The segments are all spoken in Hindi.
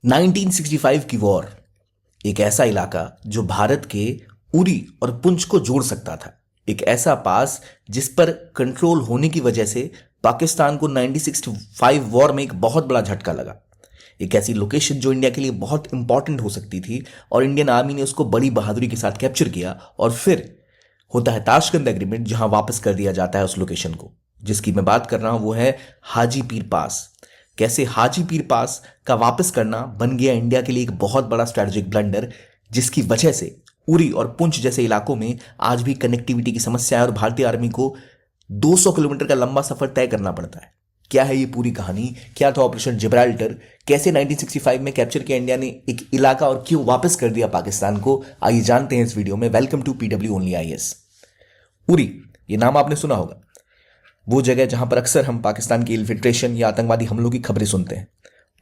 1965 की वॉर एक ऐसा इलाका जो भारत के उरी और पुंछ को जोड़ सकता था। एक ऐसा पास जिस पर कंट्रोल होने की वजह से पाकिस्तान को 1965 वॉर में एक बहुत बड़ा झटका लगा। एक ऐसी लोकेशन जो इंडिया के लिए बहुत इंपॉर्टेंट हो सकती थी और इंडियन आर्मी ने उसको बड़ी बहादुरी के साथ कैप्चर किया और फिर होता है ताशकंद एग्रीमेंट, जहां वापस कर दिया जाता है उस लोकेशन को। जिसकी मैं बात कर रहा हूं वो है हाजी पीर पास। कैसे हाजी पीर पास का वापस करना बन गया इंडिया के लिए एक बहुत बड़ा स्ट्रेटेजिक ब्लंडर, जिसकी वजह से उरी और पुंछ जैसे इलाकों में आज भी कनेक्टिविटी की समस्या है और भारतीय आर्मी को 200 किलोमीटर का लंबा सफर तय करना पड़ता है। क्या है ये पूरी कहानी? क्या था ऑपरेशन जिब्राल्टर? कैसे 1965 में कैप्चर किया इंडिया ने एक इलाका और क्यों वापस कर दिया पाकिस्तान को? आइए जानते हैं इस वीडियो में। Welcome to PW only IAS. Uri, ये नाम आपने सुना होगा। वो जगह जहां पर अक्सर हम पाकिस्तान की इन्फिल्ट्रेशन या आतंकवादी हमलों की खबरें सुनते हैं।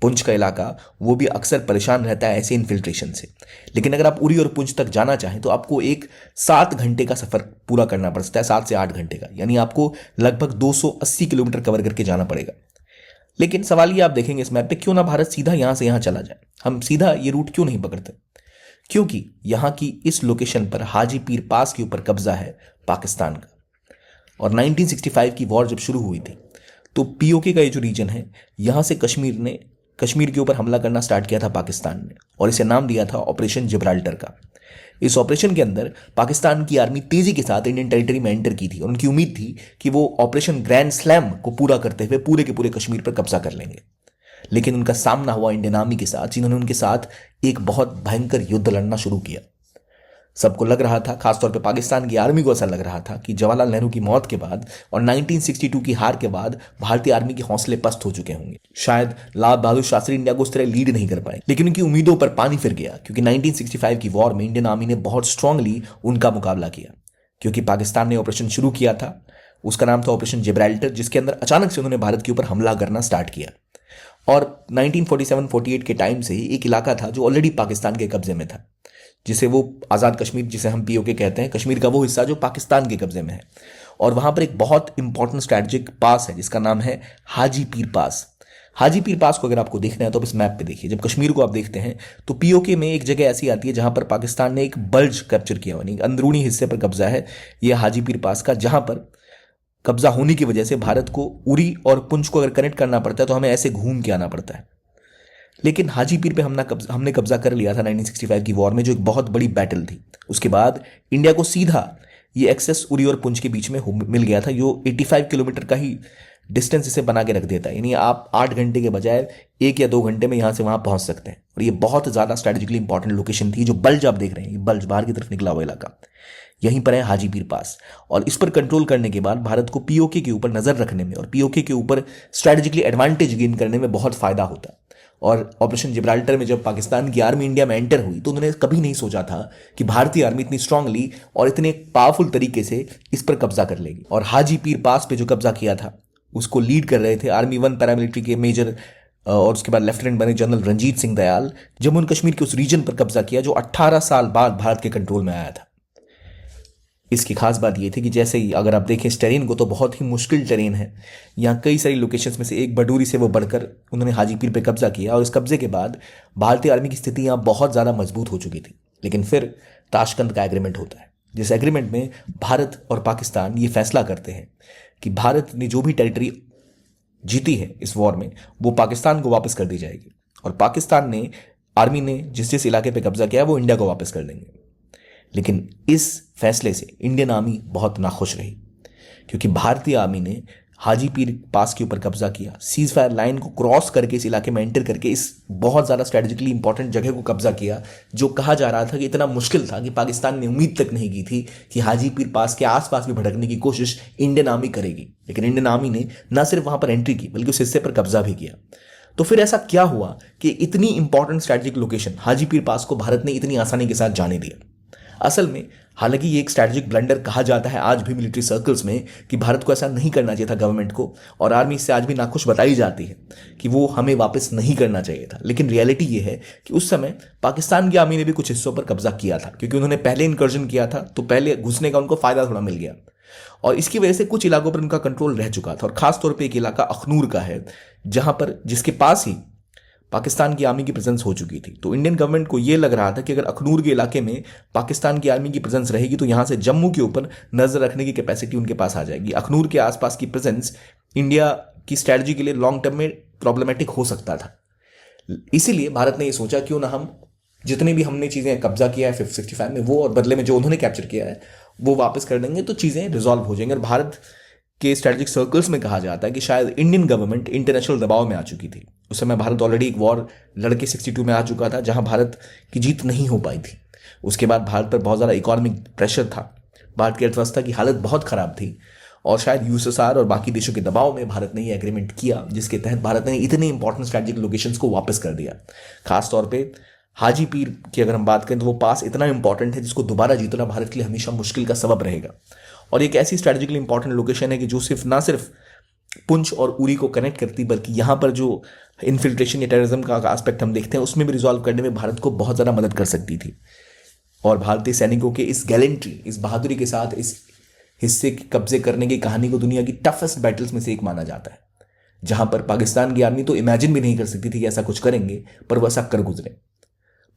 पुंछ का इलाका वो भी अक्सर परेशान रहता है ऐसे इन्फिल्ट्रेशन से। लेकिन अगर आप उरी और पुंछ तक जाना चाहें तो आपको एक 7 घंटे का सफर पूरा करना पड़ सकता है, 7 से 8 घंटे का, यानी आपको लगभग 280 किलोमीटर कवर करके जाना पड़ेगा। लेकिन सवाल ये आप देखेंगे इस मैप पे, क्यों ना भारत सीधा यहां से यहां चला जाए, हम सीधा ये रूट क्यों नहीं पकड़ते? क्योंकि यहां की इस लोकेशन पर हाजी पीर पास के ऊपर कब्जा है पाकिस्तान का। और 1965 की वॉर जब शुरू हुई थी तो पीओके का ये जो रीजन है, यहां से कश्मीर के ऊपर हमला करना स्टार्ट किया था पाकिस्तान ने और इसे नाम दिया था ऑपरेशन जिब्राल्टर का। इस ऑपरेशन के अंदर पाकिस्तान की आर्मी तेजी के साथ इंडियन टेरिटरी में एंटर की थी और उनकी उम्मीद थी कि वो ऑपरेशन ग्रैंड स्लैम को पूरा करते हुए पूरे के पूरे कश्मीर पर कब्जा कर लेंगे। लेकिन उनका सामना हुआ इंडियन आर्मी के साथ, जिन्होंने उनके साथ एक बहुत भयंकर युद्ध लड़ना शुरू किया। सबको लग रहा था, खासतौर पे पाकिस्तान की आर्मी को ऐसा लग रहा था कि जवाहरलाल नेहरू की मौत के बाद और 1962 की हार के बाद भारतीय आर्मी के हौसले पस्त हो चुके होंगे। शायद लाल बहादुर शास्त्री इंडिया को उस तरह लीड नहीं कर पाए। लेकिन उनकी उम्मीदों पर पानी फिर गया, क्योंकि 1965 की वॉर में इंडियन आर्मी ने बहुत स्ट्रांगली उनका मुकाबला किया। क्योंकि पाकिस्तान ने ऑपरेशन शुरू किया था, उसका नाम था ऑपरेशन जिब्राल्टर, जिसके अंदर अचानक से उन्होंने भारत के ऊपर हमला करना स्टार्ट किया। और 1947-48 के टाइम से ही एक इलाका था जो ऑलरेडी पाकिस्तान के कब्जे में था, जिसे वो आज़ाद कश्मीर, जिसे हम पीओके कहते हैं, कश्मीर का वो हिस्सा जो पाकिस्तान के कब्जे में है। और वहाँ पर एक बहुत इंपॉर्टेंट स्ट्रैटेजिक पास है जिसका नाम है हाजी पीर पास। हाजी पीर पास को अगर आपको देखना है तो आप इस मैप पे देखिए। जब कश्मीर को आप देखते हैं तो पीओके में एक जगह ऐसी आती है जहाँ पर पाकिस्तान ने एक बल्ज कैप्चर किया, यानी अंदरूनी हिस्से पर कब्जा है यह हाजी पीर पास का, जहाँ पर कब्जा होने की वजह से भारत को उरी और पुंछ को अगर कनेक्ट करना पड़ता है तो हमें ऐसे घूम के आना पड़ता है। लेकिन हाजी पीर पे हमने कब्जा कर लिया था 1965 की वॉर में, जो एक बहुत बड़ी बैटल थी। उसके बाद इंडिया को सीधा ये एक्सेस उरी और पुंछ के बीच में मिल गया था, जो 85 किलोमीटर का ही डिस्टेंस इसे बना के रख देता है। यानी आप 8 घंटे के बजाय 1 या 2 घंटे में यहां से वहां पहुंच सकते हैं। और ये बहुत ज्यादा स्ट्रेटेजिकली इंपॉर्टेंट लोकेशन थी। जो बल्ज आप देख रहे हैं, ये बल्ज बाहर की तरफ निकला हुआ इलाका, यहीं पर है हाजी पीर पास। और इस पर कंट्रोल करने के बाद भारत को पीओके के ऊपर नजर रखने में और पीओके के ऊपर स्ट्रेटेजिकली एडवांटेज गेन करने में बहुत फायदा होता। और ऑपरेशन जिब्राल्टर में जब पाकिस्तान की आर्मी इंडिया में एंटर हुई तो उन्होंने कभी नहीं सोचा था कि भारतीय आर्मी इतनी स्ट्रांगली और इतने पावरफुल तरीके से इस पर कब्जा कर लेगी। और हाजी पीर पास पे जो कब्जा किया था उसको लीड कर रहे थे आर्मी 1 पैरामिलिट्री के मेजर और उसके बाद लेफ्टिनेंट बने जनरल रंजीत सिंह दयाल। जम्मू एंड कश्मीर के उस रीजन पर कब्जा किया जो 18 साल बाद भारत के कंट्रोल में आया था। इसकी खास बात यह थी कि जैसे ही अगर आप देखें इस टेरेन को, तो बहुत ही मुश्किल टेरेन है। यहाँ कई सारी लोकेशंस में से एक बडूरी से वो बढ़कर उन्होंने हाजीपीर पे कब्जा किया और इस कब्जे के बाद भारतीय आर्मी की स्थिति यहाँ बहुत ज़्यादा मजबूत हो चुकी थी। लेकिन फिर ताशकंद का एग्रीमेंट होता है, जिस एग्रीमेंट में भारत और पाकिस्तान ये फैसला करते हैं कि भारत ने जो भी टेरिटरी जीती है इस वॉर में वो पाकिस्तान को वापस कर दी जाएगी। और पाकिस्तान ने, आर्मी ने जिस जिस इलाके पर कब्जा किया वो इंडिया को वापस कर देंगे। लेकिन इस फैसले से इंडियन आर्मी बहुत नाखुश रही, क्योंकि भारतीय आर्मी ने हाजी पीर पास के ऊपर कब्जा किया, सीज फायर लाइन को क्रॉस करके इस इलाके में एंटर करके इस बहुत ज़्यादा स्ट्रेटेजिकली इंपॉर्टेंट जगह को कब्जा किया, जो कहा जा रहा था कि इतना मुश्किल था कि पाकिस्तान ने उम्मीद तक नहीं की थी कि हाजी पीर पास के आसपास भी भड़कने की कोशिश इंडियन आर्मी करेगी। लेकिन इंडियन आर्मी ने न सिर्फ वहां पर एंट्री की बल्कि उस हिस्से पर कब्जा भी किया। तो फिर ऐसा क्या हुआ कि इतनी important strategic location Haji Pir पास को भारत ने इतनी आसानी के साथ जाने दिया? असल में, हालांकि ये एक स्ट्रैटेजिक ब्लंडर कहा जाता है आज भी मिलिट्री सर्कल्स में कि भारत को ऐसा नहीं करना चाहिए था गवर्नमेंट को, और आर्मी इससे आज भी नाखुश बताई जाती है कि वो हमें वापस नहीं करना चाहिए था। लेकिन रियलिटी ये है कि उस समय पाकिस्तान की आर्मी ने भी कुछ हिस्सों पर कब्जा किया था, क्योंकि उन्होंने पहले इंकर्जन किया था तो पहले घुसने का उनको फायदा थोड़ा मिल गया और इसकी वजह से कुछ इलाकों पर उनका कंट्रोल रह चुका था। और खासतौर पर एक इलाका अखनूर का है, जहां पर जिसके पास ही पाकिस्तान की आर्मी की प्रेजेंस हो चुकी थी। तो इंडियन गवर्नमेंट को यह लग रहा था कि अगर अखनूर के इलाके में पाकिस्तान की आर्मी की प्रेजेंस रहेगी तो यहां से जम्मू के ऊपर नजर रखने की कैपेसिटी उनके पास आ जाएगी। अखनूर के आसपास की प्रेजेंस इंडिया की स्ट्रैटेजी के लिए लॉन्ग टर्म में प्रॉब्लमेटिक हो सकता था। इसीलिए भारत ने यह सोचा क्यों ना हम जितनी भी हमने चीजें कब्जा किया है 565 में वो और बदले में जो उन्होंने कैप्चर किया है वो वापस कर देंगे तो चीजें रिजॉल्व हो जाएंगी। और भारत के स्ट्रेटेजिक सर्कल्स में कहा जाता है कि शायद इंडियन गवर्नमेंट इंटरनेशनल दबाव में आ चुकी थी। उस समय भारत ऑलरेडी एक वॉर लड़के 62 में आ चुका था जहां भारत की जीत नहीं हो पाई थी। उसके बाद भारत पर बहुत ज़्यादा इकोनॉमिक प्रेशर था, भारत की अर्थव्यवस्था की हालत बहुत खराब थी और शायद यूएसएसआर और बाकी देशों के दबाव में भारत ने ये एग्रीमेंट किया जिसके तहत भारत ने इतने इंपॉर्टेंट स्ट्रेटेजिक लोकेशंस को वापस कर दिया। खासतौर पर हाजी पीर की अगर हम बात करें तो वो पास इतना इंपॉर्टेंट है जिसको दोबारा जीतना भारत के लिए हमेशा मुश्किल का सबब रहेगा। और एक ऐसी स्ट्रेटेजिकली इंपॉर्टेंट लोकेशन है कि जो ना सिर्फ पुंछ और उरी को कनेक्ट करती बल्कि यहाँ पर जो इन्फिल्ट्रेशन या टेररिज्म का एस्पेक्ट हम देखते हैं उसमें भी रिजॉल्व करने में भारत को बहुत ज़्यादा मदद कर सकती थी। और भारतीय सैनिकों के इस गैलेंट्री, इस बहादुरी के साथ इस हिस्से के कब्जे करने की कहानी को दुनिया की टफेस्ट बैटल्स में से एक माना जाता है, जहां पर पाकिस्तान की आर्मी तो इमेजिन भी नहीं कर सकती थी कि ऐसा कुछ करेंगे, पर वो ऐसा कर गुजरे।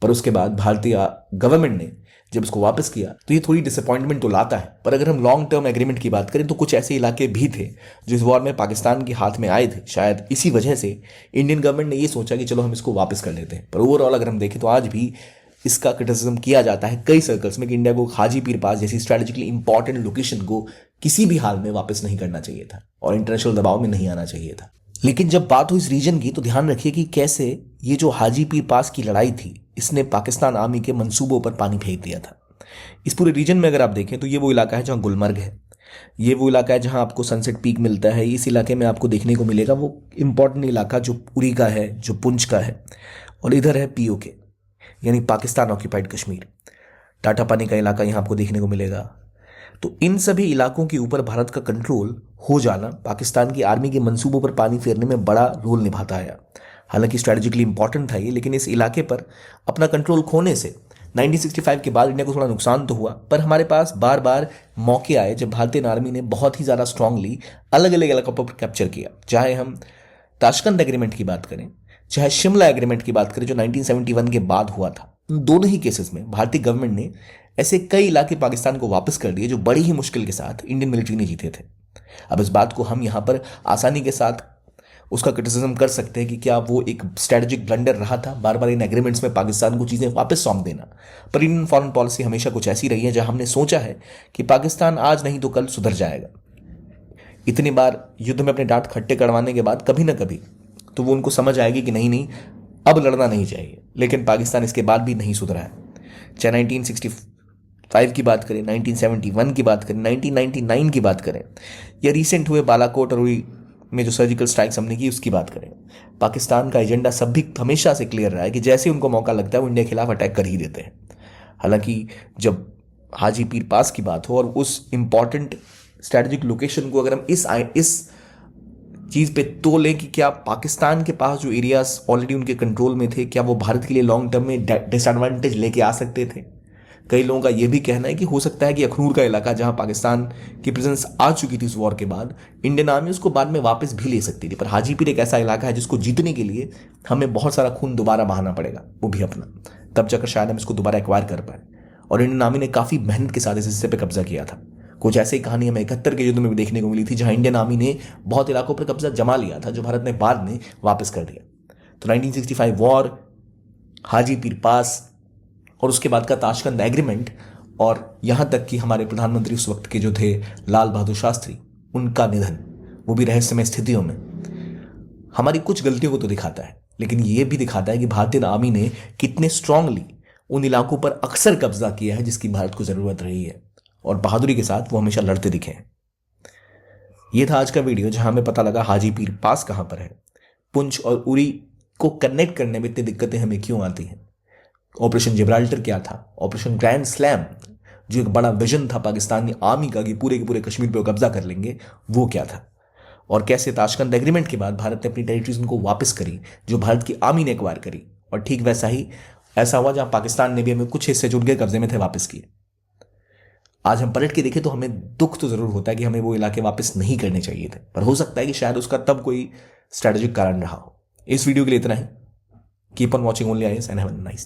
पर उसके बाद भारतीय गवर्नमेंट ने जब इसको वापस किया तो ये थोड़ी डिसअपॉइंटमेंट तो लाता है। पर अगर हम लॉन्ग टर्म एग्रीमेंट की बात करें तो कुछ ऐसे इलाके भी थे जो इस वॉर में पाकिस्तान के हाथ में आए थे। शायद इसी वजह से इंडियन गवर्नमेंट ने ये सोचा कि चलो हम इसको वापस कर लेते हैं। पर ओवरऑल अगर हम देखें तो आज भी इसका क्रिटिसिज्म किया जाता है कई सर्कल्स में कि इंडिया को हाजी पीर पास जैसी स्ट्रेटेजिकली इंपॉर्टेंट लोकेशन को किसी भी हाल में वापस नहीं करना चाहिए था और इंटरनेशनल दबाव में नहीं आना चाहिए था। लेकिन जब बात हो इस रीजन की तो ध्यान रखिए कि कैसे ये जो हाजी पीर पास की लड़ाई थी इसने पाकिस्तान आर्मी के मंसूबों पर पानी फेंक दिया था। इस पूरे रीजन में अगर आप देखें तो ये वो इलाका है जहां गुलमर्ग है, ये वो इलाका है जहां आपको सनसेट पीक मिलता है। इस इलाके में आपको देखने को मिलेगा वो इंपॉर्टेंट इलाका जो उरी का है, जो पुंछ का है, और इधर है पीओके यानी पाकिस्तान ऑक्यूपाइड कश्मीर, टाटा पानी का इलाका यहाँ आपको देखने को मिलेगा। तो इन सभी इलाकों के ऊपर भारत का कंट्रोल हो जाना पाकिस्तान की आर्मी के मंसूबों पर पानी फेरने में बड़ा रोल निभाता है। हालांकि स्ट्रेटेजिकली इंपॉर्टेंट था ये, लेकिन इस इलाके पर अपना कंट्रोल खोने से 1965 के बाद इंडिया को थोड़ा नुकसान तो हुआ, पर हमारे पास बार बार मौके आए जब भारतीय आर्मी ने बहुत ही ज़्यादा स्ट्रांगली अलग अलग इलाकों पर कैप्चर किया। चाहे हम ताशकंद एग्रीमेंट की बात करें, चाहे शिमला एग्रीमेंट की बात करें जो 1971 के बाद हुआ था, दोनों ही केसेस में भारतीय गवर्नमेंट ने ऐसे कई इलाके पाकिस्तान को वापस कर दिए जो बड़ी ही मुश्किल के साथ इंडियन मिलिट्री ने जीते थे। अब इस बात को हम यहाँ पर आसानी के साथ उसका क्रिटिसिज्म कर सकते हैं कि क्या वो एक स्ट्रेटेजिक ब्लंडर रहा था बार बार इन एग्रीमेंट्स में पाकिस्तान को चीज़ें वापस सौंप देना। पर इंडियन फॉरेन पॉलिसी हमेशा कुछ ऐसी रही है जहां हमने सोचा है कि पाकिस्तान आज नहीं तो कल सुधर जाएगा। इतनी बार युद्ध में अपने दांत खट्टे करवाने के बाद कभी ना कभी तो वो उनको समझ आएगी कि नहीं नहीं अब लड़ना नहीं चाहिए। लेकिन पाकिस्तान इसके बाद भी नहीं सुधरा है। चाहे 1965 की बात करें, 1971 की बात करें, 1999 की बात करें, या रिसेंट हुए बालाकोट और उरी में जो सर्जिकल स्ट्राइक्स हमने की उसकी बात करें, पाकिस्तान का एजेंडा सब भी हमेशा से क्लियर रहा है कि जैसे उनको मौका लगता है वो इंडिया के खिलाफ अटैक कर ही देते हैं। हालांकि जब हाजी पीर पास की बात हो और उस इंपॉर्टेंट स्ट्रेटेजिक लोकेशन को अगर हम इस चीज़ पे तोलें कि क्या पाकिस्तान के पास जो एरियाज ऑलरेडी उनके कंट्रोल में थे क्या वो भारत के लिए लॉन्ग टर्म में डिसएडवांटेज लेके आ सकते थे। कई लोगों का यह भी कहना है कि हो सकता है कि अखनूर का इलाका जहां पाकिस्तान की प्रेजेंस आ चुकी थी उस वॉर के बाद, इंडियन आर्मी उसको बाद में वापस भी ले सकती थी। पर हाजीपीर एक ऐसा इलाका है जिसको जीतने के लिए हमें बहुत सारा खून दोबारा बहाना पड़ेगा, वो भी अपना, तब जाकर शायद हम इसको दोबारा एक्वायर कर पाए। और इंडियन आर्मी ने काफ़ी मेहनत के साथ इस हिस्से पर कब्जा किया था। कुछ ऐसी कहानी हमें 71 के युद्ध में भी देखने को मिली थी जहां इंडियन आर्मी ने बहुत इलाकों पर कब्जा जमा लिया था जो भारत ने बाद में वापस कर दिया। तो 1965 वॉर, हाजीपीर पास और उसके बाद का ताशकंद एग्रीमेंट, और यहां तक कि हमारे प्रधानमंत्री उस वक्त के जो थे लाल बहादुर शास्त्री, उनका निधन, वो भी रहस्यमय स्थितियों में, हमारी कुछ गलतियों को तो दिखाता है, लेकिन ये भी दिखाता है कि भारतीय आर्मी ने कितने स्ट्रांगली उन इलाकों पर अक्सर कब्जा किया है जिसकी भारत को जरूरत रही है, और बहादुरी के साथ वो हमेशा लड़ते दिखे हैं। ये था आज का वीडियो जहां हमें पता लगा हाजीपीर पास कहां पर है, पुंछ और उरी को कनेक्ट करने में इतनी दिक्कतें हमें क्यों आती हैं, ऑपरेशन जिब्राल्टर क्या था, ऑपरेशन ग्रैंड स्लैम जो एक बड़ा विजन था पाकिस्तानी आर्मी का कि पूरे के पूरे कश्मीर पर कब्जा कर लेंगे, वो क्या था, और कैसे ताशकंद एग्रीमेंट के बाद भारत ने अपनी टेरिटरीज उनको वापस करी जो भारत की आर्मी ने एक्वायर करी, और ठीक वैसा ही ऐसा हुआ जहां पाकिस्तान ने भी हमें कुछ हिस्से जो उनके कब्जे में थे वापस किए। आज हम पलट के देखें तो हमें दुख तो जरूर होता है कि हमें वो इलाके वापस नहीं करने चाहिए थे, पर हो सकता है कि शायद उसका तब कोई स्ट्रेटेजिक कारण रहा हो। इस वीडियो के लिए इतना ही। Keep on watching only IAS and have a nice